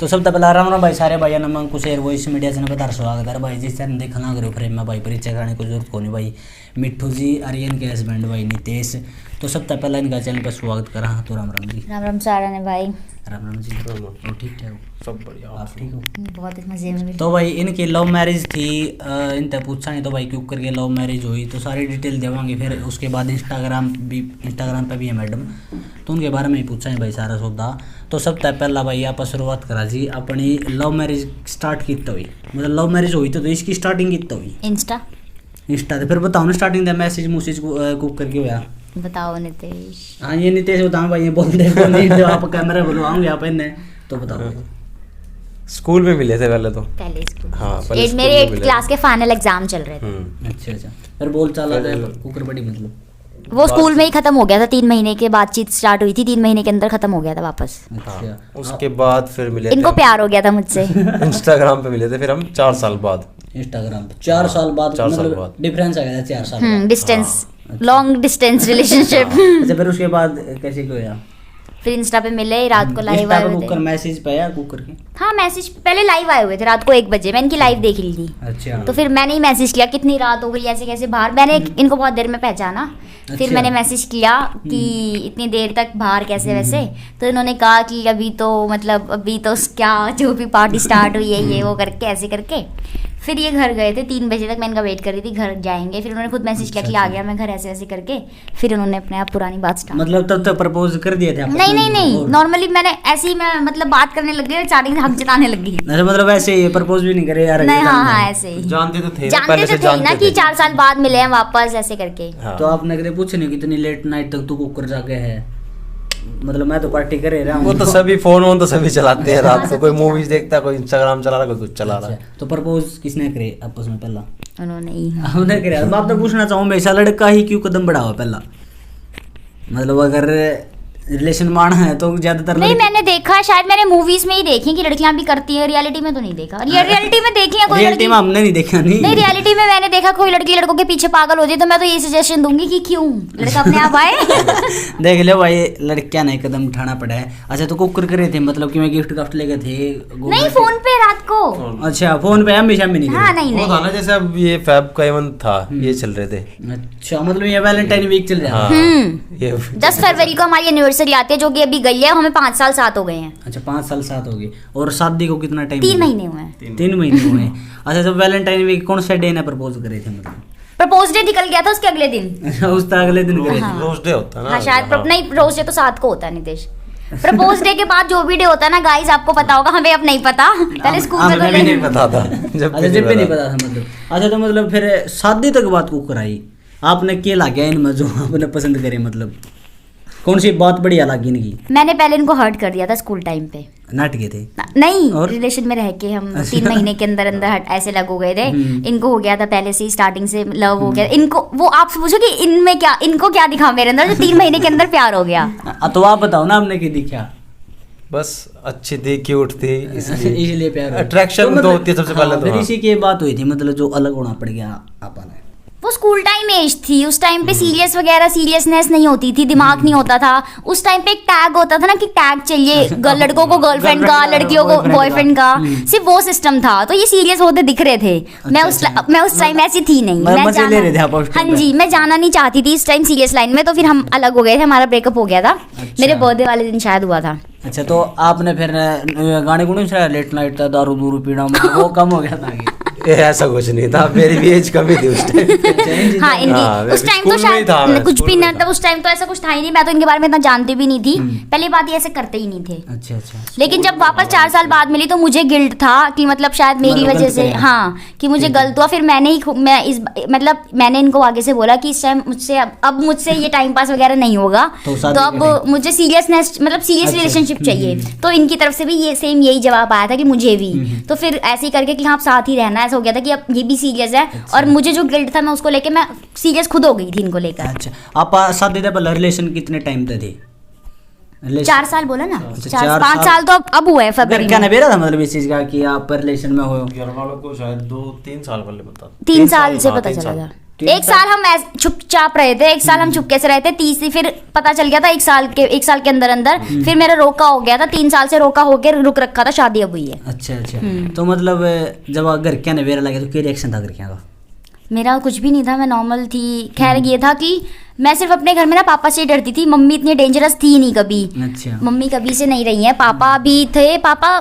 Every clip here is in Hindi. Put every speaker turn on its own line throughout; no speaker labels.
तो सब पहला राम राम भाई सारे भाई नमक कुछ एयर वॉइस मीडिया चैनल पर स्वागत है भाई। जिस चैनल देखना करो फ्रेम में भाई परिचय कराने को जरूरत को नहीं भाई। मिट्ठू जी आर्यन के हस्बैंड भाई नितेश। तो सबसे पहला इनका चैनल पर स्वागत करा। तो राम राम जी।
राम राम सारा ने भाई।
राम राम जी। तो ठीक ठाक
सब बढ़िया,
आप ठीक हो?
बहुत मजे में।
तो भाई इनकी लव मैरिज थी, इनसे पूछा नहीं तो भाई क्यों करके लव मैरिज हुई तो सारी डिटेल देवांगे। फिर उसके बाद इंस्टाग्राम पे भी है मैडम, तो उनके बारे में ही पूछा है भाई सारा सौदा। तो सबसे पहला भाई आप शुरुआत करा जी अपनी लव मैरिज स्टार्ट कितना हुई, मतलब लव मैरिज हुई तो इसकी स्टार्टिंग कितना हुई?
इंस्टा
तो फिर बताओ ना स्टार्टिंग मैसेज मूसेज कुक करके हुआ।
बताओ नितेश।
हाँ ये नितेश बताओ भाई, ये बोल दे तो नहीं जो आप कैमरा बुलवाऊंगे आप इन्हें तो बताओ भाई।
स्कूल में मिले थे पहले तो।
पहले स्कूल।
हाँ, पहले स्कूल
मेरे
में
8th
मिले
क्लास के फाइनल एग्जाम चल रहे थे।
अच्छा फिर बोल चाला कुकर बड़ी मतलब
वो स्कूल में ही खत्म हो गया था। 3 महीने के बातचीत स्टार्ट हुई थी, 3 महीने के अंदर खत्म हो गया था वापस।
अच्छा
उसके बाद फिर मिले
इनको प्यार हो गया था मुझसे।
इंस्टाग्राम पे मिले थे फिर हम 4 साल बाद।
इंस्टाग्राम पे 4 साल बाद
4 साल
मतलब
बाद।
डिफरेंस आ गया था 4 साल बाद।
Distance, long distance relationship.
अच्छा फिर उसके बाद कैसे क्यों हुआ?
फिर इंस्टा पे मिले, रात को लाइव
इंस्टा
आए
पे
हुए
कुकर
थे।
मैसेज पे आया कुकर के?
हाँ मैसेज पहले लाइव आए हुए थे रात को 1 बजे, मैं इनकी लाइव देख ली थी।
अच्छा
तो फिर मैंने ही मैसेज किया कितनी रात हो गई ऐसे कैसे बाहर। मैंने इनको बहुत देर में पहचाना, फिर
अच्छा।
मैंने मैसेज किया कि इतनी देर तक बाहर कैसे वैसे। तो इन्होंने कहा कि अभी तो मतलब अभी तो क्या जो भी पार्टी स्टार्ट हुई है ये वो करके ऐसे करके। फिर ये घर गए थे 3 बजे तक, मैं इनका वेट कर रही थी घर जाएंगे। फिर उन्होंने खुद मैसेज किया कि आ गया मैं घर ऐसे ऐसे करके। फिर उन्होंने अपने आप पुरानी बात स्टार्ट।
मतलब तब तक प्रपोज कर दिए थे आपको?
नहीं नॉर्मली मैंने ऐसे ही मैं मतलब बात करने लग गई, स्टार्टिंग से हक जताने लग गई।
अच्छा मतलब ऐसे ही प्रपोज भी नहीं करे यार?
नहीं हाँ ऐसे ही
जानते तो थे,
जानते
पहले
तो
से
थे ना
जानते
कि
थे।
4 साल बाद मिले हैं वापस ऐसे करके।
हाँ।
तो आपने कदे पूछे नहीं कितनी लेट नाइट तक तू कुकर जाके है? मतलब मैं तो पार्टी करे रहा हूँ।
वो तो सभी फोन तो सभी चलाते हैं रात को, कोई मूवीज देखता है, कोई इंस्टाग्राम चला रहा, कोई कुछ चला रहा है।
अच्छा, तो प्रपोज किसने करे आपस में पहला?
उन्होंने ही।
हमने करे। अब आप तो पूछना चाहूँ हमेशा लड़का ही क्यों कदम बढ़ावा पहला? मतलब अगर रिलेशन माना है तो ज्यादातर
नहीं मैंने देखा है, शायद मैंने मूवीज में ही देखी कि लड़कियां भी करती है, रियलिटी में तो नहीं देखा। रियलिटी में देखी है कोई
रियलिटी
लड़की?
में हमने नहीं देखा। नहीं
रियलिटी में मैंने देखा कोई लड़की लड़कों के पीछे पागल हो जाए तो मैं तो ये सजेशन दूंगी कि क्यों लड़का अपने आप आए।
देख लो भाई लड़कियां ने कदम उठाना पड़ा है। अच्छा तो कुकर करे थे मतलब कि मैं गिफ्ट लेके थे?
नहीं फोन पे रात को।
अच्छा फोन पे हमेशा भी नहीं
हाँ
करे?
नहीं
वो था ना जैसे अब ये फैब का इवेंट था, ये चल रहे थे।
अच्छा मतलब ये वैलेंटाइन वीक चल रहा है।
हाँ, ये
10 फरवरी को हमारी एनिवर्सरी आती है जो कि अभी गई है। हमें 5 साल साथ हो गए हैं।
अच्छा 5 साल साथ हो गए। और शादी को कितना टाइम?
3 महीने हुए हैं।
3 महीने हुए। अच्छा तो वैलेंटाइन वीक कौन सा डे ने प्रपोज करे थे मतलब?
प्रपोज डे निकल गया था उसके अगले दिन।
उस तक अगले दिन करे थे?
रोज डे होता है ना।
हाँ शायद नहीं रोज डे तो 7 को होता है नितेश। प्रपोज डे के बाद जो भी डे होता है ना गाइस आपको पता होगा, हमें अब नहीं पता। पहले स्कूल में तो
हमें भी नहीं
पता था
अच्छा जब भी नहीं पता था मतलब। अच्छा तो मतलब फिर शादी तक बात कुकर आई आपने क्या लगा इनमें जो आपने पसंद करे? मतलब कौन सी बात बढ़िया लगी इनकी?
मैंने पहले इनको हर्ट कर दिया था स्कूल टाइम पे।
नाटके थे?
नहीं
और?
रिलेशन में रह के हम 3 महीने के अंदर अंदर ऐसे लग हो गए थे। इनको हो गया था पहले से ही, स्टार्टिंग से लव हो गया इनको। वो आप पूछो कि इनमें क्या, इनको क्या दिखा मेरे अंदर जो 3 महीने के अंदर प्यार हो गया।
तो आप बताओ ना आपने क्या दिखा?
बस अच्छी थी, क्यूट थी,
इसलिए प्यार हो गया।
अट्रैक्शन
मतलब-
तो होती है सबसे पहले
हाँ,
तो।
फिर
हाँ।
इसी की बात हुई थी मतलब जो अलग होना पड़ गया आपने।
वो स्कूल टाइम एज थी, उस टाइम पे सीरियस वगैरह सीरियसनेस नहीं होती थी, दिमाग नहीं होता था। उस टाइम पे एक टैग होता था ना कि टैग चाहिए लड़कों को गर्लफ्रेंड का, लड़कियों को बॉयफ्रेंड का, सिर्फ वो सिस्टम था। तो ये सीरियस होते दिख रहे थे। मैं उस टाइम ऐसी थी नहीं।
मजे ले रहे थे आप उस
हाँ
time पे?
जी मैं जाना नहीं चाहती थी इस टाइम सीरियस लाइन में। तो फिर हम अलग हो गए थे, हमारा ब्रेकअप हो गया था। मेरे बर्थडे वाले दिन शायद हुआ था।
अच्छा तो आपने फिर गाने गुने सुनाया लेट नाइट था दारू दूरू पीना मतलब वो कम हो गया था आगे?
ये ऐसा कुछ नहीं था, मेरी भी एज कम ही थी उस टाइम।
हाँ
हाँ,
इनकी उस टाइम तो
स्कूल में ही
शायद
था मैं,
कुछ
स्कूल
भी
में
नहीं था। उस टाइम तो ऐसा कुछ था ही नहीं, मैं तो इनके बारे में इतना जानती भी नहीं थी। पहली बात ये ऐसे करते ही नहीं थे।
अच्छा
लेकिन जब वापस 4 साल बाद मिली तो मुझे गिल्ट था कि मतलब शायद मेरी
मतलब
वजह
गलत
से
करें।
हाँ कि मुझे गलत हुआ। फिर मैंने इनको आगे से बोला कि इस टाइम मुझसे अब मुझसे ये टाइम पास वगैरह नहीं होगा।
तो
तो
शादी
अब
करें।
मुझे सीरियसनेस मतलब सीरियस
अच्छा।
रिलेशनशिप चाहिए। तो इनकी तरफ से भी ये सेम यही जवाब आया था कि मुझे भी। तो फिर ऐसे ही करके कि हाँ आप साथ ही रहना, ऐसा हो गया था कि अब ये भी सीरियस है। और मुझे जो गिल्ट था मैं उसको लेके मैं सीरियस खुद हो गई थी इनको लेकर।
अच्छा आप शादी से पहले रिलेशन कितने टाइम तक थे?
4 साल बोला ना,
अच्छा,
5 साल तो अब हुआ है फरवरी
क्या
में।
नबेरा था मतलब इस चीज का कि आप रिलेशन में हो?
घर वालों को शायद 2-3 साल पहले पता।
3 साल से
हाँ,
पता
3
चला
साल।
था। एक साल हम चुपचाप रहे थे, एक साल हम चुपके से रहे थे, तीसरी फिर पता चल गया था एक साल के अंदर अंदर फिर मेरा रोका हो गया था, 3 साल से रोका होकर रुक रखा था, शादी अब हुई है।
अच्छा। तो मतलब जब घर क्या नवेरा लगे तो क्या रिएक्शन था घर क्या का?
मेरा कुछ भी नहीं था, मैं नॉर्मल थी। खैर ये था कि मैं सिर्फ अपने घर में ना पापा से डरती थी, मम्मी इतनी डेंजरस थी नहीं कभी।
अच्छा।
मम्मी कभी से नहीं रही है, पापा भी थे, पापा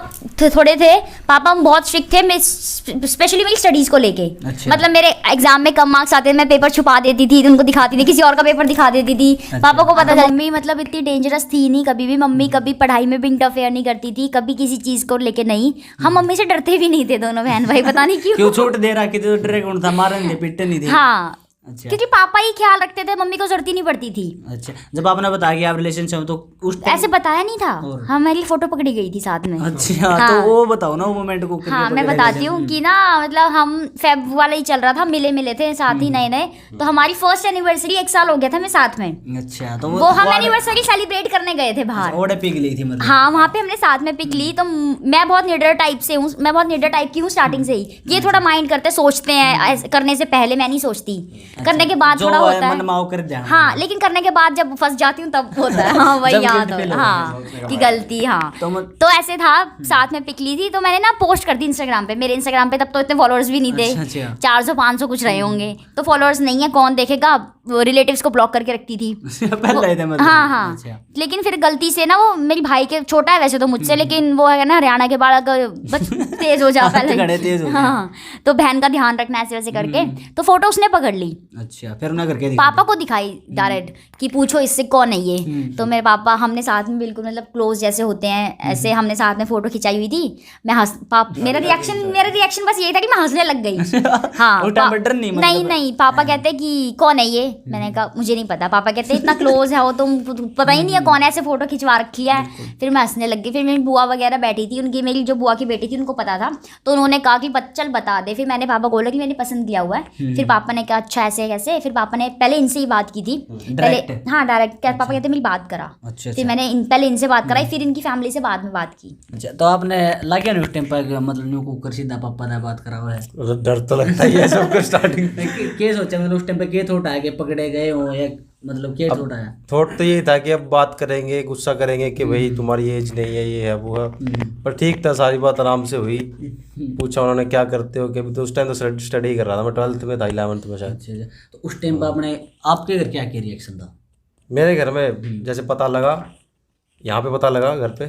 थोड़े थे, पापा बहुत स्ट्रिक्ट थे, मैं स्पेशली मेरी स्टडीज को लेके।
अच्छा।
मतलब मेरे एग्जाम में कम मार्क्स आते थे, मैं पेपर छुपा देती थी, उनको दिखाती थी, किसी और का पेपर दिखा देती थी।
अच्छा।
पापा को पता था। मम्मी मतलब इतनी डेंजरस थी नहीं कभी भी, मम्मी कभी पढ़ाई में भी इंटरफेयर नहीं करती थी, कभी किसी चीज को लेके नहीं। हम मम्मी से डरते भी नहीं थे दोनों बहन भाई, पता नहीं क्यों।
क्यों छूट दे रहा कि तो डरे कौन था, मारने नहीं थे, पिटते नहीं थे?
हाँ,
अच्छा।
क्योंकि पापा ही ख्याल रखते थे, मम्मी को जरूरत ही नहीं पड़ती थी।
अच्छा, जब आपने बताया कि आप रिलेशनशिप में तो उस time-
ऐसे बताया नहीं था,
और?
हमारी फोटो पकड़ी गई थी साथ में।
अच्छा।
हाँ।
तो वो बताओ ना वो मोमेंट को।
हाँ मैं बताती हूँ कि ना मतलब हम फेब वाला ही चल रहा था, मिले थे साथ ही नए नए, तो हमारी फर्स्ट एनिवर्सरी 1 साल हो गया था मैं साथ में।
अच्छा। तो
वो हम एनिवर्सरी सेलिब्रेट करने गए थे बाहर।
ओडे पिघ ली थी मतलब?
हाँ वहाँ पे हमने साथ में पिक ली। तो मैं बहुत निडर टाइप से हूँ, मैं बहुत निडर टाइप की हूँ स्टार्टिंग से ही। ये थोड़ा माइंड करते सोचते हैं, करने से पहले मैं नहीं सोचती, करने के बाद थोड़ा होता है।
मनमाओ कर जाना।
हाँ लेकिन करने के बाद जब फंस जाती हूँ तब होता है। हाँ वही
जब
याद
guilt feel
हो,
होता है,
हाँ कि गलती। हाँ
तो
तो ऐसे था, साथ में पिक ली थी, तो मैंने ना पोस्ट कर दी इंस्टाग्राम पे। मेरे इंस्टाग्राम पे तब तो इतने फॉलोअर्स भी नहीं थे,
अच्छा।
400-500 कुछ रहे होंगे। तो फॉलोअर्स नहीं है, कौन देखेगा, रिलेटिव्स को ब्लॉक करके रखती थी।
पहले थे मतलब?
हाँ।
अच्छा।
लेकिन फिर गलती से ना, वो मेरी भाई के छोटा है वैसे तो मुझसे, लेकिन वो है ना हरियाणा के बाल अगर तेज हो जा पहले।
तेज हो गए।
हाँ तो बहन का ध्यान रखना ऐसे वैसे करके, तो फोटो उसने पकड़ ली।
अच्छा, फिर उन्हें करके दिखा
पापा को दिखाई डायरेक्ट कि पूछो इससे कौन है ये। तो मेरे पापा, हमने साथ में बिल्कुल मतलब क्लोज जैसे होते हैं ऐसे हमने साथ में फोटो खिंचाई हुई थी। मैं मेरा रिएक्शन बस यही था कि मैं हंसने लग गई। हाँ
उस time पे डर नहीं, मतलब-
नहीं पापा कहते कि कौन है ये, मैंने कहा मुझे नहीं पता। पापा कहते इतना क्लोज है वो, तुम पता ही नहीं है कौन है, ऐसे फोटो खिंचवा रखी है। फिर मैं हंसने लग गई। फिर मेरी बुआ वगैरह बैठी थी, उनकी मेरी जो बुआ की बेटी थी उनको पता था, तो उन्होंने कहा कि चल बता दे। फिर मैंने पापा को बोला कि मैंने पसंद किया हुआ है। फिर पापा ने कहा अच्छा ऐसे कैसे। फिर पापा ने पहले इनसे ही बात की थी, पहले हाँ डायरेक्ट। पापा कहते मेरी बात करा।
अच्छा।
फिर मैंने पहले इनसे बात कराई, फिर इनकी फैमिली से बाद में बात की।
अच्छा, तो आपने लगे ना उस टाइम पर मतलब न्यू कुकर सीधा पापा ने बात करा हुआ है?
मतलब डर तो लगता ही है सबको स्टार्टिंग में।
क्या सोचा मतलब उस टाइम पे, क्या थॉट आया कि पकड़े गए हो, या मतलब क्या थॉट आया?
थॉट तो यही था कि अब बात करेंगे, गुस्सा करेंगे कि भाई तुम्हारी एज नहीं है, ये है वो है। पर ठीक था, सारी बात आराम से हुई। पूछा उन्होंने क्या करते हो, कि अभी तो उस टाइम तो स्टडी कर रहा था मैं, 12th में था, 11th में शायद।
अच्छा। तो उस टाइम पर आपने, आपके घर क्या क्या रिएक्शन था?
मेरे घर में जैसे पता लगा, यहाँ पे पता लगा घर पे,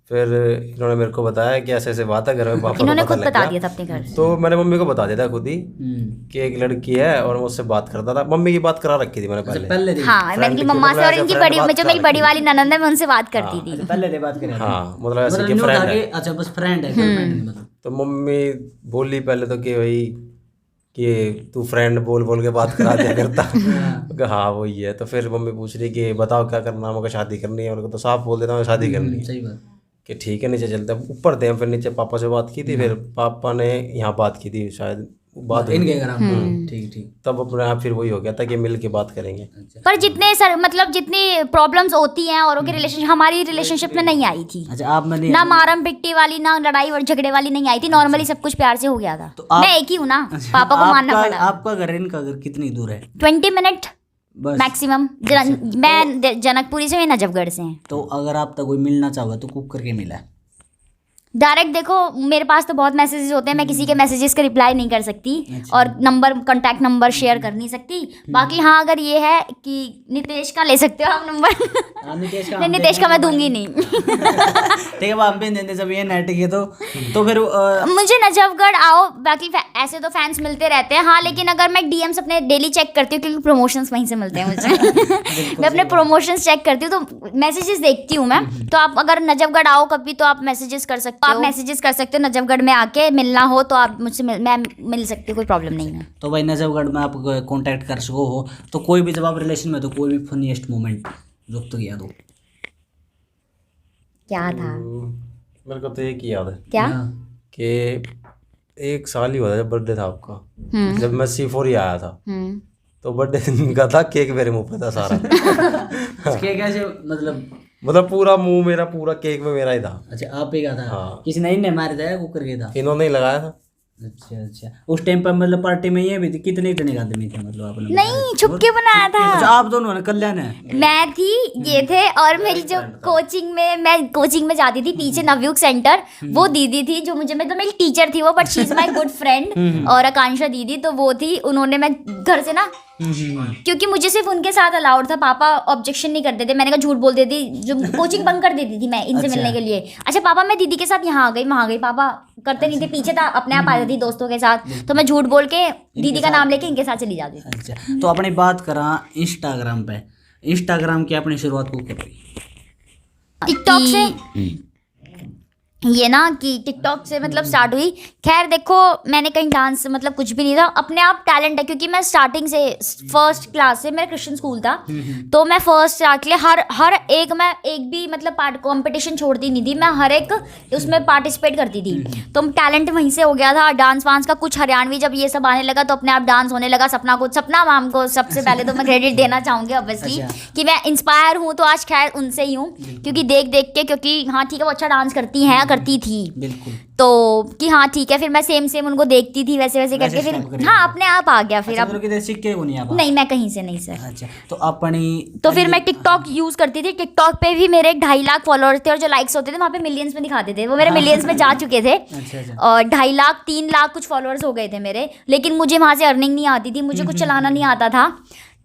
फिर इन्होंने मेरे को बताया कि ऐसे ऐसे बात है घर में, पापा को
इन्होंने
पता
खुद
लग
बता
गया।
दिया था अपने घर से।
तो मैंने मम्मी को बता दिया था खुद ही कि एक लड़की है और मैं उससे बात करता था। मम्मी की बात करा रखी थी मैंने पहले।
पहले थे?
हाँ मैंने की मम्मा से और इनकी बड़ी जो मेरी बड़ी वाली ननंद है मैं उनसे बात करती थी।
अच्छा, पहले थे बात करें?
हाँ मतलब ऐसे
मतलब
कि
न्यू
फ्रेंड
था
है।
कि अच्छा बस फ्रेंड है, गर्लफ्रेंड नहीं मतलब?
तो मम्मी बोली पहले तो कि भाई कि तू फ्रेंड बोल बोल के बात करा दिया करता। हाँ वही है। तो फिर मम्मी पूछ रही कि बताओ क्या करना है, मुझे शादी करनी है। उनको तो साफ बोल देता हूँ शादी करनी है।
सही बात।
कि ठीक है नीचे चलते हैं। ऊपर थे हम, फिर नीचे पापा से बात की थी, फिर पापा ने यहाँ बात की थी शायद, बात हुई।
इनके घर आप? ठीक ठीक।
तब अपने आप फिर वही हो गया था कि मिल के बात करेंगे।
पर जितने मतलब जितनी प्रॉब्लम्स होती हैं औरों के रिलेशनशिप, हमारी रिलेशनशिप में नहीं आई थी।
अच्छा, आप मैंने
ना मारम पिट्टी वाली, ना लड़ाई और झगड़े वाली नहीं आई थी। नॉर्मली सब कुछ प्यार से हो गया था।
तो आप-
मैं एक ही हूँ ना, पापा को मानना पड़ा।
आपका घर इनका घर कितनी दूर है?
20 मिनट
बस?
मैक्सिमम। मैं जनकपुरी से, नजफगढ़ से हैं।
तो अगर आप तक कोई मिलना चाहोगे तो कुक करके मिला है?
डायरेक्ट देखो मेरे पास तो बहुत मैसेजेस होते हैं, मैं किसी के मैसेजेस का रिप्लाई नहीं कर सकती और नंबर, कांटेक्ट नंबर शेयर कर नहीं सकती। बाकी हाँ अगर ये है कि नितेश का ले सकते हो आप नंबर।
नितेश का
नहीं, नितेश का मैं दूंगी नहीं।
ठीक है, आप भी देंगे जब ये नेट है तो फिर
मुझे नजफगढ़ आओ, बाकी ऐसे तो फैंस मिलते रहते हैं। हाँ लेकिन अगर मैं डीएम्स अपने डेली चेक करती हूँ क्योंकि प्रमोशंस वहीं से मिलते हैं मुझे। मैं अपने प्रमोशंस चेक करती हूँ तो मैसेजेस देखती हूँ मैं। तो आप अगर नजफगढ़ आओ कभी तो आप मैसेजेस कर सकते हो। आप मैसेजेस कर सकते हो, नजफगढ़ में आके मिलना हो तो आप मुझसे मैं मिल सकती हूँ, कोई प्रॉब्लम नहीं है।
तो भाई नजफगढ़ में आप कांटेक्ट कर सको हो तो कोई भी, जब आप रिलेशन में तो कोई भी फनीएस्ट मोमेंट जो तो किया दो।
क्या था?
मेरे को तो एक ही याद है
क्या?
कि 1 साल ही हुआ था जब बर्थडे था आपका, जब मैं C4 ही आया था। तो बर्थडे दिन का था, केक मेरे मुंह पे था सारा।
केक कैसे
मतलब पूरा मुंह मेरा, पूरा केक में मेरा ही था।
अच्छा, आप ही का था?
हाँ।
किसी ने मार दिया कुकर के था?
इन्होंने ही लगाया था।
अच्छा उस टाइम पर मतलब पार्टी में ये भी थी, कितने जने आदमी थे मतलब आपने
नहीं, छुप के बनाया था।
अच्छा आप दोनों ने, कल्याण है,
मैं थी, ये थे, और मेरी जो मैं कोचिंग में जाती थी पीछे नवयुग सेंटर, वो दीदी थी जो मुझे, मतलब मेरी टीचर थी वो, but she is my good friend. और आकांक्षा दीदी, तो वो थी, उन्होंने, मैं घर से ना, क्योंकि मुझे सिर्फ उनके साथ अलाउड था, पापा ऑब्जेक्शन नहीं करते थे, मैंने कहा झूठ बोल देती, जो कोचिंग बंक कर देती थी मैं इनसे मिलने के लिए। अच्छा पापा मैं दीदी के साथ यहाँ आ गई, वहाँ आ गई, पापा करते नहीं थे, पीछे था, अपने आप आ जाती दोस्तों के साथ, तो मैं झूठ बोल के दीदी का नाम लेके इनके साथ चली जाती थी।
अच्छा तो अपनी बात करा इंस्टाग्राम पे, इंस्टाग्राम की अपनी शुरुआत को कर रही
टिकटॉक से, ये ना कि टिकटॉक से मतलब स्टार्ट हुई। खैर देखो, मैंने कहीं डांस मतलब कुछ भी नहीं था, अपने आप टैलेंट है, क्योंकि मैं स्टार्टिंग से फर्स्ट क्लास से, मेरा क्रिश्चियन स्कूल था, तो मैं फर्स्ट स्टार्ट के लिए हर एक, मैं एक भी मतलब कंपटीशन छोड़ती नहीं थी, मैं हर एक उसमें पार्टिसिपेट करती थी, तो टैलेंट वहीं से हो गया था। डांस वांस का कुछ हरियाणवी जब ये सब आने लगा तो अपने आप डांस होने लगा। सपना मैम को सबसे पहले तो मैं क्रेडिट देना चाहूँगी ऑब्वियसली, कि मैं इंस्पायर हूँ तो आज खैर उनसे ही हूँ, क्योंकि देख के, क्योंकि हाँ ठीक है वो अच्छा डांस करती हैं, करती थी
बिल्कुल,
तो कि हाँ ठीक है, फिर मैं सेम उनको देखती थी, वैसे करके फिर हाँ अपने आप आ गया। फिर अब
किधर सीख के वो नहीं आ
नहीं, मैं कहीं से नहीं सर।
अच्छा तो अपनी,
तो फिर मैं टिकटॉक यूज करती थी, टिकटॉक पे भी मेरे 2.5 लाख फॉलोअर्स थे, और जो लाइक्स होते थे वहाँ पे मिलियंस में दिखाते थे, वो मेरे मिलियंस में जा चुके थे। और 2.5 लाख 3 लाख कुछ फॉलोअर्स हो गए थे मेरे, लेकिन मुझे वहाँ से अर्निंग नहीं आती थी, मुझे कुछ चलाना नहीं आता था,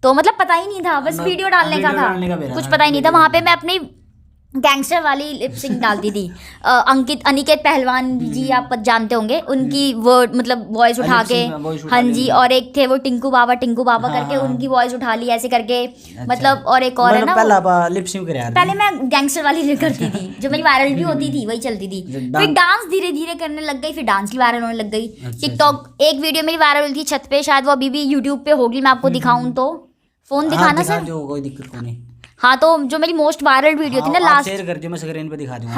तो मतलब पता ही नहीं था, बस वीडियो डालने का था, कुछ पता ही नहीं था। वहाँ पे मैं अपनी गैंगस्टर वाली लिप सिंक डालती थी। अनिकेत पहलवान जी आप जानते होंगे, उनकी वो मतलब वॉइस उठा के, हाँ जी, और एक थे वो टिंकू बाबा करके, उनकी वॉइस उठा ली ऐसे करके, मतलब, और एक और है ना, पहले मैं गैंगस्टर वाली लिप करती थी, जो मेरी वायरल भी होती थी, वही चलती थी। फिर डांस धीरे धीरे करने लग गई, फिर डांस की वायरल होने लग गई। टिकटॉक एक वीडियो मेरी वायरल हुई थी छत पे, शायद वो अभी भी यूट्यूब पे होगी, मैं आपको दिखाऊं तो, फोन दिखाना सर,
कोई दिक्कत नहीं।
हाँ तो जो मेरी मोस्ट वायरल वीडियो थी ना लास्ट,
शेयर कर दियो, मैं स्क्रीन पे दिखा दूंगा।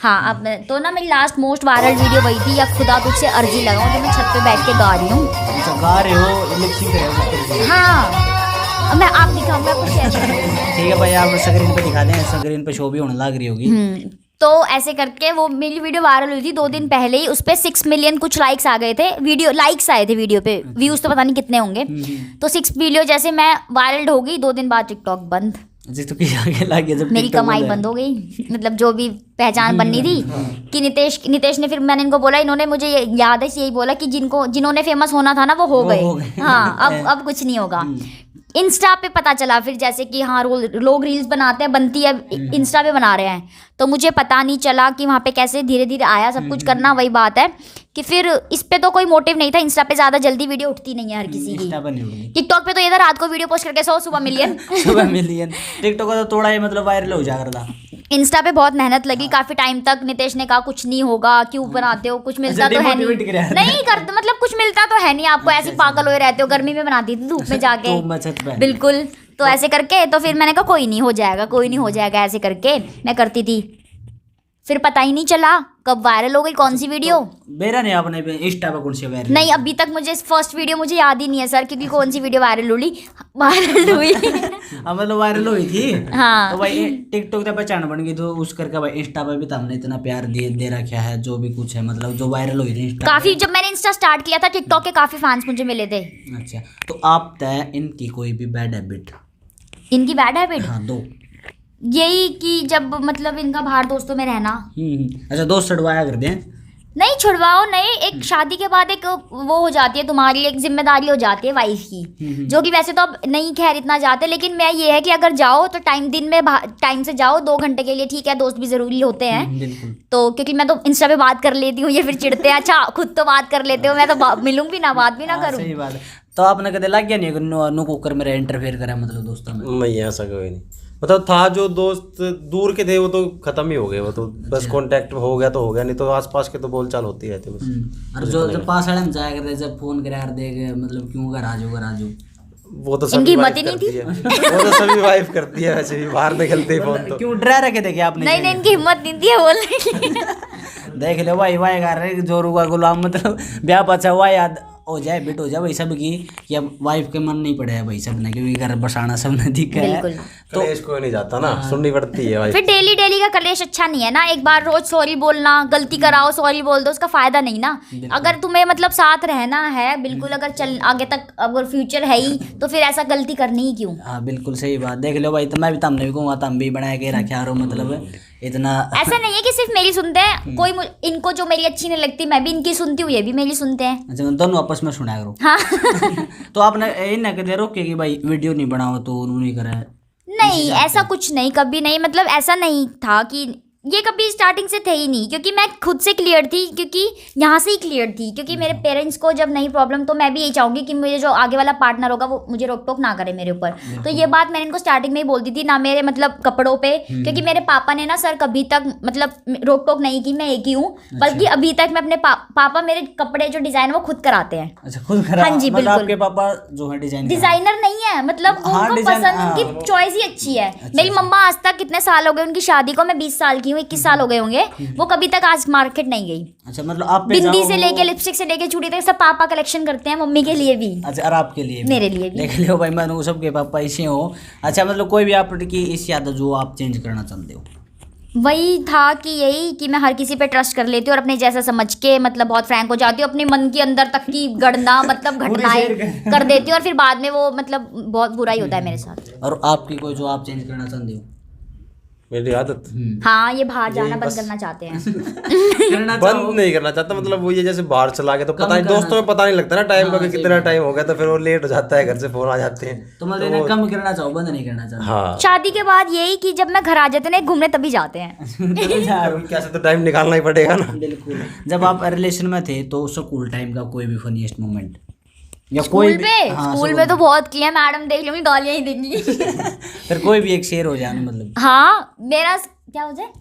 हाँ अब तो ना मेरी लास्ट मोस्ट वायरल वीडियो वही थी, या खुदा तुझसे अर्जी लगाऊं, जो मैं छत पे बैठ के गा रही हूँ।
अच्छा गा रहे हो, लिप सिंक कर रहे हो?
हाँ मैं आप दिखाऊंगा, आपको शेयर करूंगा।
ठीक है भाई, आप स्क्रीन पे दिखा दें, स्क्रीन पे शो भी होने लग रही होगी।
तो ऐसे करके वो मेरी वीडियो वायरल हुई थी 2 दिन पहले ही, उस पर 6 मिलियन कुछ लाइक्स आ गए थे, वीडियो लाइक्स आए थे वीडियो पे, व्यूज तो पता नहीं कितने होंगे। तो 6 वीडियो जैसे मैं वायरल हो गई, 2 दिन बाद टिकटॉक बंद, मेरी कमाई बंद हो गई, मतलब जो भी पहचान बननी थी। कि नितेश ने, फिर मैंने इनको बोला, इन्होंने मुझे याद है यही बोला कि जिन्होंने फेमस होना था ना वो हो गए। हाँ अब कुछ नहीं होगा। इंस्टा पे पता चला फिर, जैसे कि हाँ लोग रील्स बनाते हैं, बनती है, इंस्टा पे बना रहे हैं, तो मुझे पता नहीं चला कि वहाँ पे कैसे धीरे धीरे आया सब कुछ करना। वही बात है कि फिर इस पे तो कोई मोटिव नहीं था, इंस्टा पे ज़्यादा जल्दी वीडियो उठती नहीं है हर किसी की। टिकटॉक पे तो ये था रात को वीडियो पोस्ट करके 100 सुबह मिलियन।
टिकटॉक का तो थोड़ा ही मतलब वायरल हो जाएगा था।
इंस्टा पे बहुत मेहनत लगी, काफी टाइम तक। नितेश ने कहा कुछ नहीं होगा, क्यों बनाते हो, कुछ मिलता तो है नहीं करते, मतलब कुछ मिलता तो है नहीं आपको, ऐसे पागल हुए रहते हो। गर्मी में बनाती थी धूप में जाके, बिल्कुल। तो ऐसे करके तो फिर मैंने कहा कोई नहीं हो जाएगा, ऐसे करके मैं करती थी। फिर पता ही नहीं चला कब वायरल हो गई कौन सी वीडियो।
मेरा नहीं, आपने इंस्टा पे कौन सी वायरल?
नहीं अभी तक मुझे फर्स्ट वीडियो मुझे याद ही नहीं है सर, क्योंकि कौन सी वीडियो वायरल हुई
मतलब वायरल हुई थी।
हाँ
तो भाई टिकटॉक पे पहचान बन गई, तो उस करके भाई इंस्टा पे भी तो हमने इतना प्यार दे रखा है, जो भी कुछ है मतलब जो वायरल हुई थी
काफी। जब मैंने इंस्टा स्टार्ट किया था टिकटॉक के काफी फैंस मुझे मिले थे।
अच्छा तो आप तय इनकी कोई भी बैड हैबिट?
इनकी बैड हैबिट?
हाँ दो।
यही कि जब मतलब इनका बाहर दोस्तों में रहना।
अच्छा दोस्त छुड़वाया कर दें?
नहीं छुड़वाओ नहीं, एक शादी के बाद एक वो हो जाती है तुम्हारी, एक जिम्मेदारी हो जाती है वाइफ की, जो कि वैसे तो अब नहीं खैर इतना जाते, लेकिन मैं ये है कि अगर जाओ तो दिन में टाइम से जाओ, 2 घंटे के लिए, ठीक है दोस्त भी जरूरी होते हैं। तो क्योंकि मैं तो इंस्टा पे बात कर लेती हूँ, ये फिर चिढ़ते हैं, अच्छा खुद तो बात कर लेते हो, मैं तो मिलूँ भी ना, बात भी ना करूँ।
सही बात है। तो आपने कदे लग गया नहीं नो कुकर मेरा इंटरफेयर करा मतलब दोस्तों में?
नहीं ऐसा कोई नहीं, मतलब था जो दोस्त दूर के थे वो तो खत्म ही हो गए, वो तो बस कांटेक्ट हो गया तो हो गया, नहीं तो आसपास के तो बोलचाल होती रहती बस।
और जो पास वाले में जाया करते जब फोन करे यार देख मतलब क्यों घर आ जाओ,
वो तो सभी वाइफ करती है। वो तो सभी वाइफ करती है वैसे भी, बाहर निकलते ही फोन तो।
क्यों डरा रखे देखे आपने?
नहीं इनकी हिम्मत नहीं थी बोलने की।
देख लो भाई कर रहे जोरू का गुलाम, मतलब ब्याह पचा हुआ याद हो जाए बिट हो जाए भाई सब की कि अब वाइफ के मन नहीं पड़े है भाई सब ने, क्योंकि घर बसाना सब ने दिखा है
बिल्कुल।
तो
कलेश कोई नहीं जाता ना, सुननी पड़ती है भाई।
फिर डेली डेली का कलेश अच्छा नहीं है ना, एक बार रोज सॉरी बोलना, गलती कराओ सॉरी बोल दो, उसका फायदा नहीं ना। अगर तुम्हें मतलब साथ रहना है बिल्कुल, अगर चल आगे तक अगर फ्यूचर है ही तो फिर ऐसा गलती करनी ही क्यों।
हाँ बिल्कुल सही बात। देख लो भाई, तो मैं भी तमने भी कहूँगा, तम भी बना के रखा रो, मतलब इतना
ऐसा नहीं है कि सिर्फ मेरी सुनते हैं, कोई इनको जो मेरी अच्छी नहीं लगती मैं भी इनकी सुनती हूँ, ये भी मेरी सुनते हैं।
अच्छा, दोनों आपस में सुना करो।
हाँ
तो आपने यही ना कह रोके कि भाई वीडियो नहीं बनाओ तो उन्होंने नहीं करा है?
नहीं ऐसा कुछ नहीं, कभी नहीं, मतलब ऐसा नहीं था कि ये कभी स्टार्टिंग से थे ही नहीं, क्योंकि मैं खुद से क्लियर थी, क्योंकि यहाँ से ही क्लियर थी, क्योंकि मेरे पेरेंट्स को जब नहीं प्रॉब्लम तो मैं भी यही चाहूँगी कि मुझे जो आगे वाला पार्टनर होगा वो मुझे रोक टोक ना करे मेरे ऊपर। तो ये बात मैंने इनको स्टार्टिंग में ही बोलती थी ना, मेरे मतलब कपड़ों पे, क्योंकि मेरे पापा ने ना सर कभी तक मतलब रोक टोक नहीं की, मैं एक ही हूँ, बल्कि अभी तक मैं अपने पापा मेरे कपड़े जो डिजाइन वो खुद कराते हैं।
अच्छा, खुद करा?
हाँ जी,
मतलब
बिल्कुल।
आपके पापा जो है
डिजाइनर नहीं है, मतलब
हाँ,
उनको
डिजाइन,
पसंद,
हाँ।
उनकी चॉइस ही अच्छी है। मेरी मम्मा आज तक कितने साल हो गए उनकी शादी को, मैं 20 साल की हूँ, 21 साल हो गए होंगे, वो कभी तक आज मार्केट नहीं गई।
अच्छा, मतलब आप पे
बिंदी
जाओ
से
वो-
लेके लिपस्टिक से लेके चूड़ी तक सब पापा कलेक्शन करते हैं, मम्मी के लिए भी।
अच्छा, और आपके लिए भी?
मेरे लिए भी।
देख लो भाई, मैं सबके पापा ऐसे हो। अच्छा, मतलब कोई भी आपकी इस आदत जो आप चेंज करना चाहते हो?
वही था कि यही कि मैं हर किसी पे ट्रस्ट कर लेती हूँ और अपने जैसा समझ के मतलब बहुत फ्रैंक हो जाती हूँ, अपने मन के अंदर तक की गणना मतलब घटनाएं कर देती हूँ, और फिर बाद में वो मतलब बहुत बुरा ही होता है मेरे साथ।
और आपकी कोई जो आप चेंज करना चाहते हो?
मेरी आदत
हाँ, ये बाहर जाना बंद करना चाहते हैं।
करना चाहो?
बंद नहीं करना चाहता, मतलब वो ये जैसे बाहर चला गया तो
कम
पता नहीं,
करना
दोस्तों में पता नहीं लगता ना टाइम का कि
सही
कितना
बात।
टाइम हो गया, तो फिर वो लेट हो जाता है, घर से फोन आ जाते हैं।
तो मतलब इन्हें कम करना चाहो, बंद नहीं करना चाहो?
हाँ
शादी के बाद यही कि जब मैं घर आ जाते ना घूमने तभी जाते हैं।
अभी कैसे तो टाइम निकालना ही पड़ेगा ना।
बिल्कुल। जब आप रिलेशन में थे तो स्कूल टाइम का कोई भी फनीएस्ट मोमेंट या
स्कूल
कोई भी?
में
हाँ,
स्कूल में तो बहुत किया, मैडम देख लूंगी गालियां ही देंगी।
फिर कोई भी एक शेयर हो जाए, मतलब
हाँ, मेरा क्या हो जाए,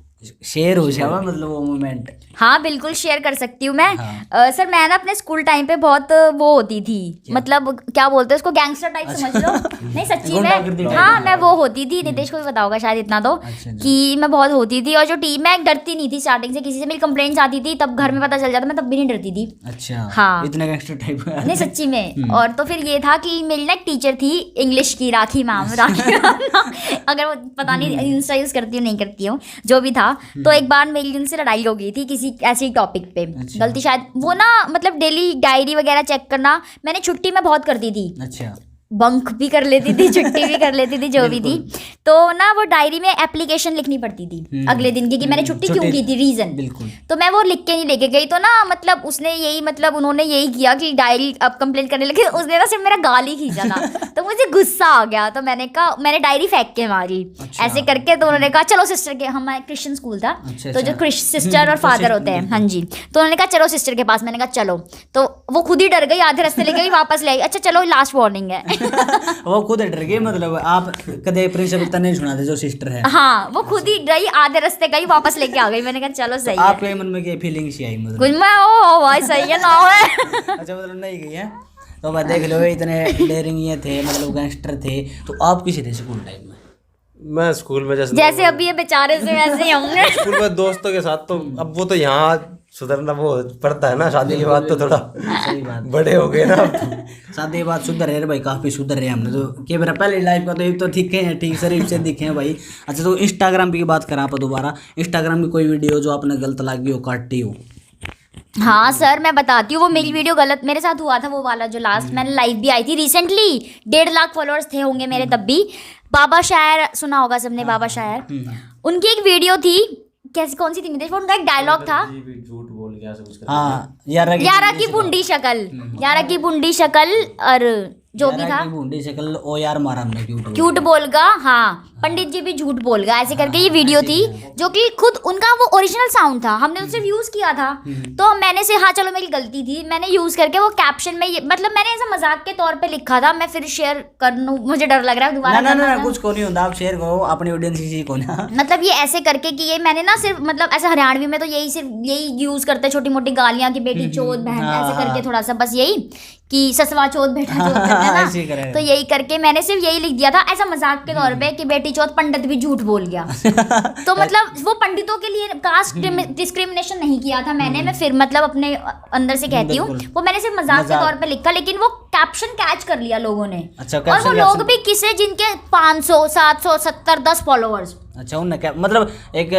शेयर हो जाए, मतलब वो मोमेंट।
हाँ बिल्कुल शेयर कर सकती हूँ मैं।
हाँ।
सर मैं ना अपने स्कूल टाइम पे बहुत वो होती थी, मतलब क्या बोलते हैं उसको, गैंगस्टर टाइप समझ लो। नहीं सच्ची
गुंडागर्दी
में,
टाइप।
हाँ मैं वो होती थी, नितेश को भी पता होगा शायद इतना तो,
अच्छा,
कि मैं बहुत होती थी। और जो टीम मैं डरती नहीं थी स्टार्टिंग से, किसी से मेरी कंप्लेंट्स आती थी तब घर में पता चल जाता, मैं तब भी नहीं डरती थी।
अच्छा,
हाँ।
इतने गैंगस्टर टाइप?
नहीं सच्ची में। और तो फिर ये था कि मेरी ना एक टीचर थी इंग्लिश की, राखी मैम, राखी मैम अगर वो पता नहीं इंस्टा यूज करती हूँ नहीं करती हूँ, जो भी था। तो एक बार मेरी उनसे लड़ाई हो गई थी किसी ऐसे टॉपिक पे, गलती शायद वो ना मतलब डेली डायरी वगैरह चेक करना मैंने छुट्टी में बहुत करती थी,
अच्छा,
बंक भी कर लेती थी, छुट्टी भी कर लेती थी, जो भी थी। तो ना वो डायरी में एप्लीकेशन लिखनी पड़ती थी अगले दिन की कि मैंने छुट्टी क्यों की थी, रीजन।
बिल्कुल।
तो मैं वो लिख के नहीं लेके गई, तो ना मतलब उसने यही मतलब उन्होंने यही किया कि डायरी अब कंप्लेन करने लगे, उसने ना सिर्फ मेरा गाल ही खींचा था। तो मुझे गुस्सा आ गया, तो मैंने कहा, मैंने डायरी फेंक के मारी।
अच्छा।
ऐसे करके तो उन्होंने कहा चलो सिस्टर के, हमारा क्रिश्चियन स्कूल था,
अच्छा,
तो जो
अच्छा।
सिस्टर और फादर होते हैं, हाँ जी, तो उन्होंने कहा चलो सिस्टर के पास। मैंने कहा चलो, तो वो खुद ही डर गई, आधे रास्ते लेके गई, वापस ले आई। अच्छा चलो लास्ट वार्निंग है।
वो खुद डर गए, मतलब आप कदे प्रिंसिपल तक नहीं सुना दे जो सिस्टर है?
हाँ, वो खुद ही गई, आधे रास्ते गई, वापस लेके आ गई। मैंने कहा चलो सही है।
आपके मन में क्या फीलिंग सी आई, मतलब?
कुछ मैं ओ भाई सही है ना है।
अच्छा, मतलब नहीं गई है? तो मैं देख लो इतने डेयरिंग ये थे, मतलब गैंगस्टर थे, तो आप किसी थे स्कूल टाइम में?
मैं स्कूल में
जैसे अभी ये बेचारे से वैसे ही होंगे।
स्कूल में दोस्तों के साथ, तो अब वो तो यहाँ सुधरना वो पड़ता है ना, शादी के बाद तो थोड़ा
सही बात।
बड़े हो गए ना अब तो।
शादी के बाद सुधर रहे भाई, काफी सुधर रहे हमने तो। क्या मेरा पहले लाइफ का तो एक तो दिखे हैं, ठीक शरीफ से दिखे हैं भाई। अच्छा, तो इंस्टाग्राम की बात करें आप दोबारा, इंस्टाग्राम की कोई वीडियो जो आपने गलत लगी हो, काटी हो?
हाँ सर मैं बताती हूँ, वो मेरी वीडियो गलत मेरे साथ हुआ था, वो वाला जो लास्ट मैंने लाइव भी आई थी रिसेंटली, 1.5 लाख फॉलोअर्स थे होंगे मेरे तब भी। बाबा शायर सुना होगा सबने, बाबा शायर, उनकी एक वीडियो थी, कैसी कौन सी थी नितेश, उनका एक डायलॉग था,
झूठ बोल के ऐसे कुछ
हाँ, यारा
की बुंडी शक्ल, यारा की बुंडी शक्ल, और जो भी था
बूढ़ी शक्ल, ओ यार मारा हमने क्यूट
क्यूट बोल गा, हाँ पंडित जी भी झूठ बोल गा, ऐसे करके ये वीडियो थी, जो कि खुद उनका वो ओरिजिनल साउंड था, हमने उससे यूज किया था। तो मैंने से हाँ चलो मेरी गलती थी, मैंने यूज करके वो कैप्शन में मतलब मैंने ऐसा मजाक के तौर पे लिखा था। मैं फिर शेयर कर लूं, मुझे डर लग रहा है दोबारा
ना
करना।
कुछ को नहीं होता, आप शेयर करो अपनी ऑडियंस किसी को ना।
मतलब ये ऐसे करके कि ये मैंने ना सिर्फ मतलब ऐसे हरियाणवी में तो यही सिर्फ यही यूज करते हैं, छोटी मोटी गालियां की बेटी चोद बहन, ऐसे करके थोड़ा सा बस यही कि ससवा चोद बेटा चोद करते हैं ना, तो यही करके मैंने सिर्फ यही लिख दिया था ऐसा मजाक के तौर पे कि बेटी बड़ी चौथ पंडित भी झूठ बोल गया। तो मतलब वो पंडितों के लिए कास्ट डिस्क्रिमिनेशन नहीं किया था मैंने, मैं फिर मतलब अपने अंदर से कहती हूँ, वो मैंने सिर्फ मजाक के तौर पे लिखा, लेकिन वो कैप्शन कैच कर लिया लोगों ने।
अच्छा,
और वो लोग भी किसे जिनके 500 700 70 10 फॉलोअर्स।
अच्छा, उनने क्या मतलब एक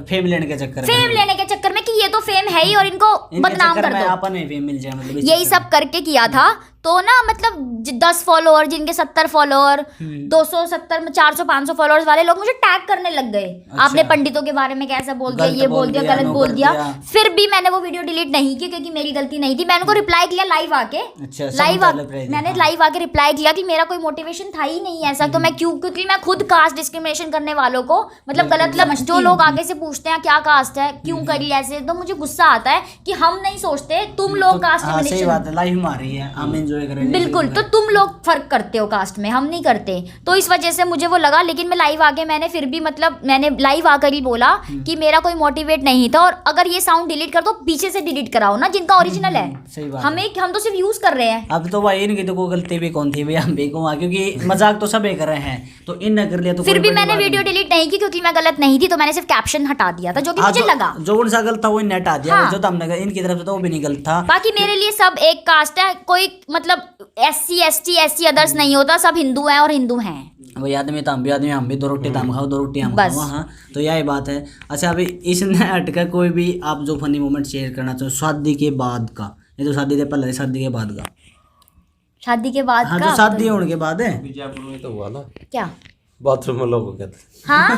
फेम लेने के चक्कर में,
फेम लेने के चक्कर में कि ये तो फेम है ही और इनको बदनाम कर दो,
अपन में फेम मिल जाए, मतलब
यही सब करके किया था। तो ना मतलब 10 फॉलोअर जिनके 70 फॉलोअर, 270 में 400 500 फॉलोअर्स वाले लोग मुझे टैग करने लग गए।
अच्छा।
आपने पंडितों के बारे में कैसा बोल दिया, ये बोल दिया, गलत बोल दिया। फिर भी मैंने वो वीडियो डिलीट नहीं की क्योंकि मेरी गलती नहीं थी। मैंने उनको रिप्लाई किया लाइव आके।
अच्छा,
मैंने लाइव आके रिप्लाई किया कि मेरा कोई मोटिवेशन था ही नहीं ऐसा, तो मैं क्यों, क्योंकि मैं खुद कास्ट डिस्क्रिमिनेशन करने वालों को मतलब गलत जो लोग आगे से पूछते हैं क्या कास्ट है, क्यों करी ऐसे, तो मुझे गुस्सा आता है कि हम नहीं सोचते, तुम लोग कास्ट
सही बात है, लाइव में आ रही है, हम एंजॉय करेंगे।
बिल्कुल, तो तुम लोग फर्क करते हो कास्ट में, हम नहीं करते। तो इस वजह से मुझे वो लगा, लेकिन मैं लाइव आके मैंने फिर भी मतलब मैंने लाइव आकर ही बोला कि मेरा कोई मोटिवेट नहीं था, और अगर ये साउंड डिलीट कर दो पीछे से डिलीट कराओ ना जिनका ओरिजिनल है।
सही बात,
हम तो सिर्फ यूज कर रहे हैं।
अब तो भाई इनकी तो कोई गलती भी कौन थी भैया, हम भी को, क्योंकि मजाक तो सब कर रहे हैं, तो इन न कर लिया तो
फिर भी मैंने वीडियो डिलीट नहीं की क्योंकि मैं गलत नहीं थी, तो मैंने सिर्फ कैप्शन हटा दिया था जो कि मुझे लगा
जो उनसा गलत था वो इन्हें हटा दिया। जो तो हमने इनकी तरफ से तो वो भी नहीं गलत था।
बाकी मेरे लिए सब एक कास्ट है, कोई मतलब SC ST SC अदर्स नहीं होता, सब हिंदू हैं और हिंदू हैं।
वही आदमी तो हम भी आदमी, हम भी 2 रोटी हम खाओ 2 रोटी हम खाओ। हाँ, तो यही बात है। अच्छा, अभी इसने हटकर कोई भी आप जो फनी मोमेंट शेयर करना चाहो शादी के बाद का, ये तो शादी से पहले, शादी के बाद का,
शादी के बाद
हाँ,
का
जो शादी होने के बाद है।
जयपुर में तो हुआ ना,
क्या
बाथरूम में लोग हो गए थे।
हाँ,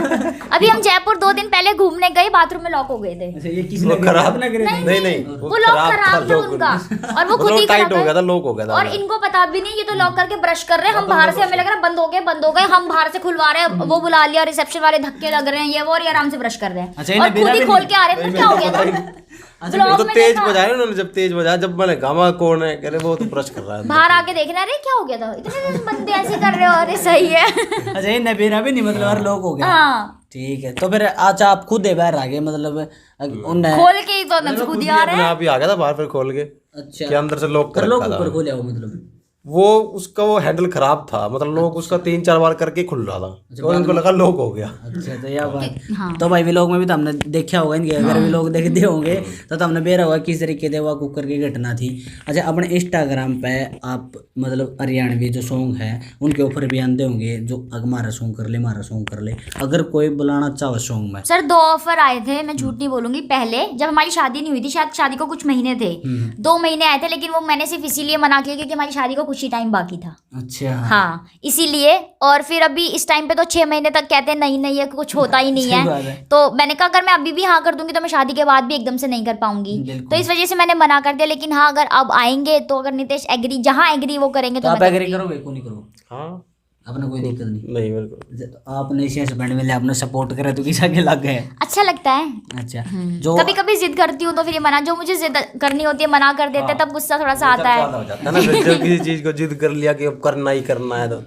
अभी हम जयपुर 2 दिन पहले घूमने गए, बाथरूम में लॉक हो गए थे।
अच्छा, ये किसने
खराब
नहीं, वो लॉक खराब था उनका, और वो खुद ही
टाइट हो गया था, लॉक हो गया था,
और इनको पता भी नहीं। ये तो लॉक करके ब्रश कर रहे हैं, हम बाहर से, हमें लग रहा है बंद हो गए, हम बाहर से खुलवा रहे हैं, वो बुला लिया, रिसेप्शन वाले धक्के लग रहे हैं, ये वो, और ये आराम से ब्रश कर रहे हैं और खुद ही खोल के आ रहे हैं। क्या हो गया था?
वो तो तेज बजाया उन्होंने, जब तेज बजाया, जब मैंने कहा कौन है, कह रहे वो तो ब्रश कर रहा है,
बाहर आके देखना, अरे क्या हो गया था, इतने बंदे ऐसे कर रहे हो, अरे सही है।
अच्छा, ये नबीरा भी नहीं मतलब हर लोग हो गया।
हाँ,
ठीक है, तो फिर अच्छा आप खुद है बाहर आ गए, मतलब उन्हें
खोल के ही तो नब्ज खुद ही आ रहे हैं।
आप ही आ गया था बाहर, फिर खोल के।
अच्छा,
के अंदर से लॉक कर
लोग
रखा था।
ऊपर खोले हो मतलब
वो उसका वो हैंडल खराब था, मतलब लोग उसका 3-4 बार करके खुल रहा था, तो इनको लगा लॉक हो गया।
अच्छा, तो यह बात तो भाई व्लॉग में भी तो हमने देखा होगा इनके, अगर व्लॉग देखते होंगे तो हमने बेरा होगा किस तरीके से वह कुकर की घटना थी। अच्छा, अपने इंस्टाग्राम पे आप मतलब हरियाणवी जो सॉन्ग है उनके ऊपर भी आते होंगे, जो हमारा सॉन्ग कर ले, हमारा सॉन्ग कर ले, अगर कोई बुलाना चाहे सॉन्ग में।
सर 2 ऑफर आए थे, मैं झूठ नहीं बोलूंगी। पहले जब हमारी शादी नहीं हुई थी, शायद शादी को कुछ महीने थे, 2 महीने आए थे, लेकिन वो मैंने सिर्फ इसीलिए मना किया क्योंकि हमारी शादी को कुछ ही टाइम बाकी था।
अच्छा,
हाँ, इसीलिए। और फिर अभी इस टाइम पे तो 6 महीने तक कहते हैं नहीं ये कुछ होता ही नहीं है। तो मैंने कहा अगर मैं अभी भी हाँ कर दूंगी तो मैं शादी के बाद भी एकदम से नहीं कर पाऊंगी, तो इस वजह से मैंने मना कर दिया। लेकिन हाँ, अगर अब आएंगे तो अगर नितेश एग्री, जहाँ एग्री वो करेंगे, तो
आप
मैं
एग्री करोगे को नहीं करो?
हाँ,
अपना कोई दिक्कत नहीं
मेरे को
तो आपने इसे हस्बैंड में ले आपने सपोर्ट करा तो किसा के लग गए?
अच्छा लगता है।
अच्छा, जो
कभी कभी जिद करती हूँ तो फिर ये मना, जो मुझे जिद करनी होती है मना कर देते, तब गुस्सा थोड़ा सा आता है।
हो जाता है ना, फिर जब किसी चीज को जिद कर लिया कि अब करना ही करना है तो।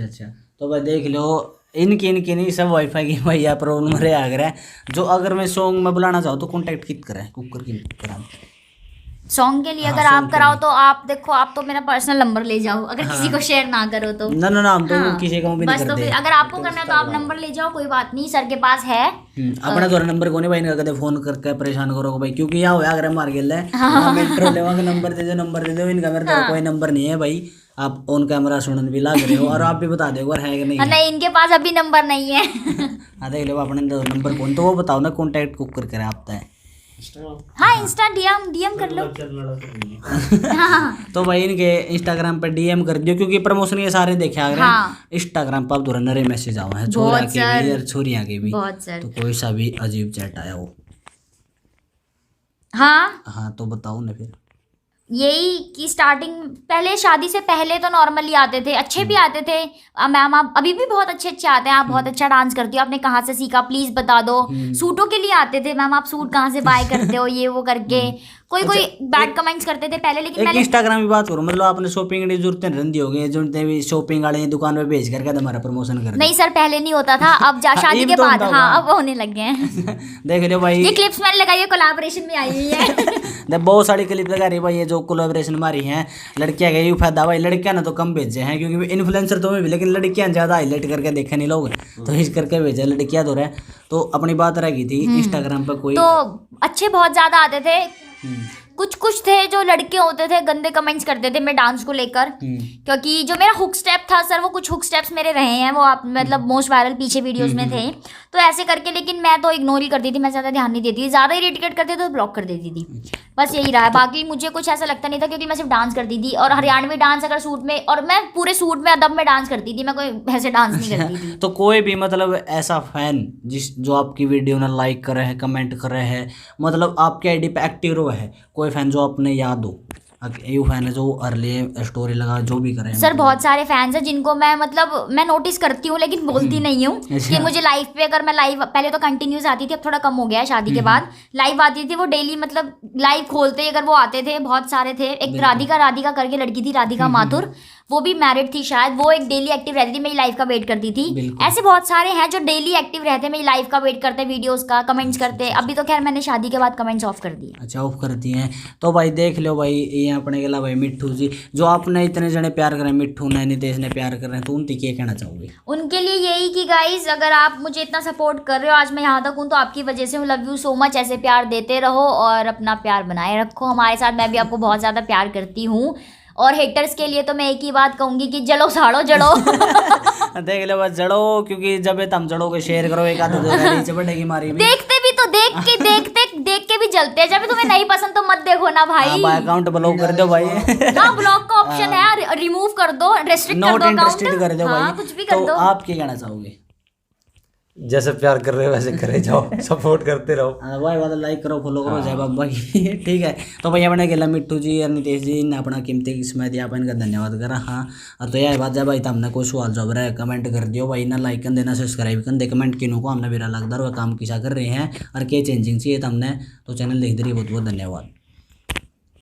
अच्छा, तो भाई देख लो, इनकी नहीं सब वाईफाई की भैया प्रॉब्लम रहे आ रहा है। जो अगर मैं सॉन्ग में बुलाना चाहूँ तो कॉन्टेक्ट कित करें, कुकर की करा
सॉन्ग के लिए? अगर आप कराओ तो आप देखो, आप तो मेरा पर्सनल नंबर ले जाओ, अगर किसी को शेयर ना करो तो।
ना हम तो किसी को भी नहीं
बस, तो
करते।
फिर अगर आपको करना है तो आप नंबर ले जाओ, कोई बात नहीं, सर के पास है।
अपना तो नंबर को नहीं भाई ना कदे फोन करके परेशान करो भाई, क्योंकि यहाँ हो अगर मार गेल है मेट्रो लेवा का नंबर दे दो, इनका मेरे तो कोई नंबर नहीं है भाई। आप ऑन कैमरा सुनन भी लाग रहे हो और आप भी बता दो अगर है कि नहीं।
नहीं, इनके पास अभी नंबर नहीं है।
हाँ, देख लो अपने नंबर कौन, तो वो बताओ ना कॉन्टेक्ट कुकर करे आप तय।
हाँ, इंस्टा डीएम कर लो।
तो भाई इनके इंस्टाग्राम पर डीएम कर दियो, क्योंकि प्रमोशन ये सारे देखे आ रहे हैं इंस्टाग्राम पर। अब दूर नरे मैसेज आवा है छोरा के भी और छोरियां के भी, तो कोई सा भी अजीब चैट आया हो। हाँ, तो बताओ ना फिर।
यही कि स्टार्टिंग पहले, शादी से पहले तो नॉर्मली आते थे, अच्छे भी आते थे। मैम आप अभी भी बहुत अच्छे आते हैं, आप बहुत अच्छा डांस करती हो, आपने कहाँ से सीखा प्लीज बता दो। सूटों के लिए आते थे, मैम आप सूट कहाँ से बाय करते हो, ये वो करके। कोई कोई बैड कमेंट्स करते थे पहले, लेकिन
एक
मैंने
इंस्टाग्राम की बात करूं, मतलब आपने शॉपिंग की जरूरत रंदी हो गई, जो भी शॉपिंग वाले दुकान पे भेज करके हमारा प्रमोशन कर
नहीं सर पहले नहीं होता था, अब शादी
ये
के
भी तो
बाद
होता
हाँ
होगा।
अब होने लग गए हैं।
देख लो भाई,
ये क्लिप्स मैंने लगाई है, कोलैबोरेशन में आई हुई है।
देख बहुत सारी क्लिप लगा रही है भाई, ये जो कोलैबोरेशन मारी है लड़कियां गई फायदा भाई, लड़कियां ने तो कम भेजे हैं क्योंकि इन्फ्लुएंसर तो में भी, लेकिन लड़कियां ज्यादा हाईलाइट करके देखे नहीं लोग, तो इस करके भेजे लड़कियां तो रहे। तो अपनी बात रह गई थी इंस्टाग्राम पर कोई
तो अच्छे बहुत ज्यादा आते थे, कुछ कुछ थे जो लड़के होते थे गंदे कमेंट्स करते थे मेरे डांस को लेकर, क्योंकि जो मेरा हुक स्टेप था सर, वो कुछ हुक स्टेप्स मेरे रहे हैं, वो आप मतलब मोस्ट वायरल पीछे वीडियोस में थे, तो ऐसे करके, लेकिन मैं तो इग्नोर ही करती थी, मैं ज़्यादा ध्यान नहीं देती थी, ज़्यादा इरिटेट करते थे तो ब्लॉक कर देती थी, बस यही रहा है। बाकी मुझे कुछ ऐसा लगता नहीं था, क्योंकि मैं सिर्फ डांस करती थी, और हरियाणवी डांस अगर सूट में, और मैं पूरे सूट में अदब में डांस करती थी, मैं कोई ऐसे डांस नहीं करती थी।
तो कोई भी मतलब ऐसा फैन जो आपकी वीडियो ने लाइक कर रहे हैं, कमेंट कर रहे हैं, मतलब आपके आईडी पे एक्टिव रहा है, कोई फैन जो आपने याद हो, यू फैन है जो अर्ली स्टोरी लगा जो भी करे
सर बहुत सारे फैंस हैं जिनको मैं मतलब मैं नोटिस करती हूँ लेकिन बोलती नहीं हूँ कि मुझे लाइव पे, अगर मैं लाइव पहले तो कंटिन्यूस आती थी, अब थोड़ा कम हो गया है शादी के बाद, लाइव आती थी वो डेली, मतलब लाइव खोलते अगर वो आते थे, बहुत सारे थे। एक राधिका करके लड़की थी, राधिका माथुर, वो भी मैरिड थी शायद, वो एक डेली एक्टिव रहती थी, मेरी लाइव का वेट करती थी। ऐसे बहुत सारे हैं जो डेली एक्टिव रहते, मेरी लाइव का वेट करते, वीडियोस का कमेंट्स करते। अभी तो खैर मैंने शादी के बाद कमेंट्स ऑफ कर दिए।
अच्छा ऑफ करती हैं। तो भाई देख लो भाई, ये अपने के भाई मिट्ठू जी, जो आपने इतने जने प्यार कर रहे हैं, मिट्ठू ने नितेश ने प्यार कर रहे हैं, तो उनकी क्या कहना चाहोगे?
उनके लिए यही कि गाइज अगर आप मुझे इतना सपोर्ट कर रहे हो, आज मैं यहाँ तक हूँ तो आपकी वजह से हूँ। लव यू सो मच, ऐसे प्यार देते रहो और अपना प्यार बनाए रखो हमारे साथ। मैं भी आपको बहुत ज़्यादा प्यार करती हूँ। और हेटर्स के लिए तो मैं एक ही बात कहूंगी कि जलो साड़ो जड़ो।
देख लो बस जड़ो, क्योंकि जब हम जड़ोगे शेयर करो, एक आध नीचे बढ़ेगी मारी भी।
देखते भी तो देख के भी जलते हैं। जब तुम्हें नहीं पसंद तो मत देखो ना भाई।
अकाउंट ब्लॉक कर दो भाई।
हाँ ब्लॉक का ऑप्शन है, रिमूव कर दो, रेस्ट्रिक्ट कर
नॉट
दो
इंटरेस्टेड
अकाउंट,
कर दो
हाँ,
भाई।
कुछ भी कर
तो
दो।
आप क्या कहना चाहोगे?
जैसे प्यार कर रहे हो वैसे करे जाओ, सपोर्ट करते रहो।
भाई वाला लाइक करो, फॉलो करो, जय बाबा की। ठीक है। तो भैया मैंने गेला मिट्टू जी और नितेश जी ने अपना कीमती समय दिया, अपन का धन्यवाद करा। हाँ तो यह बात है भाई, तो हमने कोई सवाल जवाब रहा है कमेंट कर दियो भाई ना, लाइक कर देना, सब्सक्राइब कर दे, कमेंट किनों को हमने मेरा लगदार वह काम किसा कर रहे हैं और क्या चेंजिंग चाहिए तो हमने, तो चैनल देख दे रही, बहुत बहुत धन्यवाद।